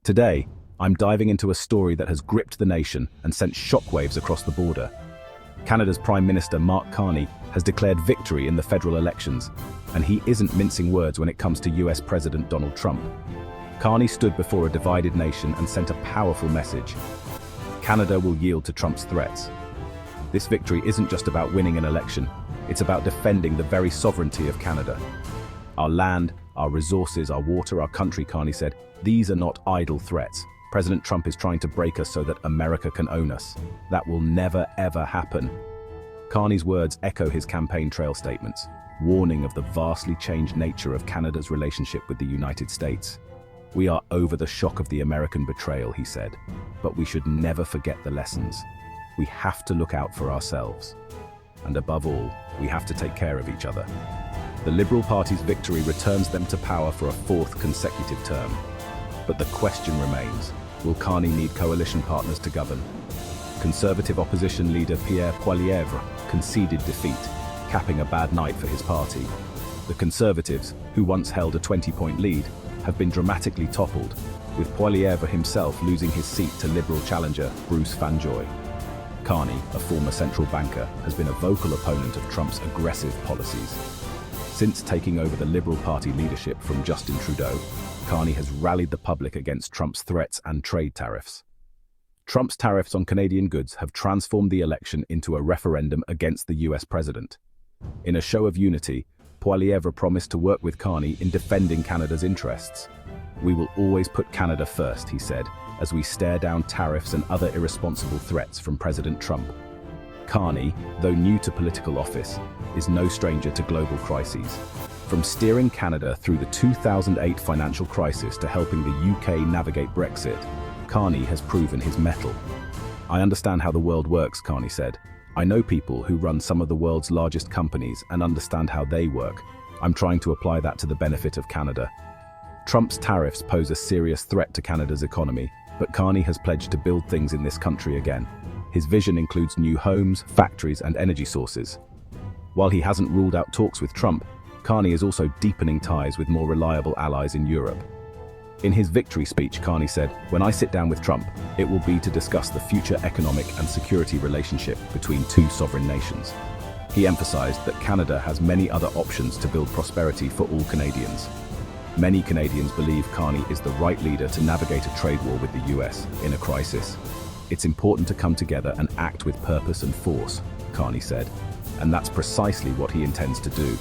Today, I'm diving into a story that has gripped the nation and sent shockwaves across the border. Canada's Prime Minister Mark Carney has declared victory in the federal elections, and he isn't mincing words when it comes to US President Donald Trump. Carney stood before a divided nation and sent a powerful message. Canada will yield to Trump's threats. This victory isn't just about winning an election, it's about defending the very sovereignty of Canada. Our land, our resources, our water, our country, Carney said, these are not idle threats. President Trump is trying to break us so that America can own us. That will never, ever happen. Carney's words echo his campaign trail statements, warning of the vastly changed nature of Canada's relationship with the United States. We are over the shock of the American betrayal, he said, but we should never forget the lessons. We have to look out for ourselves. And above all, we have to take care of each other. The Liberal Party's victory returns them to power for a fourth consecutive term. But the question remains, will Carney need coalition partners to govern? Conservative opposition leader Pierre Poilievre conceded defeat, capping a bad night for his party. The Conservatives, who once held a 20-point lead, have been dramatically toppled, with Poilievre himself losing his seat to Liberal challenger Bruce Vanjoy. Carney, a former central banker, has been a vocal opponent of Trump's aggressive policies. Since taking over the Liberal Party leadership from Justin Trudeau, Carney has rallied the public against Trump's threats and trade tariffs. Trump's tariffs on Canadian goods have transformed the election into a referendum against the US president. In a show of unity, Poilievre promised to work with Carney in defending Canada's interests. "We will always put Canada first," he said, as we stare down tariffs and other irresponsible threats from President Trump. Carney, though new to political office, is no stranger to global crises. From steering Canada through the 2008 financial crisis to helping the UK navigate Brexit, Carney has proven his mettle. "I understand how the world works," Carney said. "I know people who run some of the world's largest companies and understand how they work. I'm trying to apply that to the benefit of Canada." Trump's tariffs pose a serious threat to Canada's economy, but Carney has pledged to build things in this country again. His vision includes new homes, factories, and energy sources. While he hasn't ruled out talks with Trump, Carney is also deepening ties with more reliable allies in Europe. In his victory speech, Carney said, "When I sit down with Trump, it will be to discuss the future economic and security relationship between two sovereign nations." He emphasized that Canada has many other options to build prosperity for all Canadians. Many Canadians believe Carney is the right leader to navigate a trade war with the US in a crisis. "It's important to come together and act with purpose and force," Carney said, and that's precisely what he intends to do.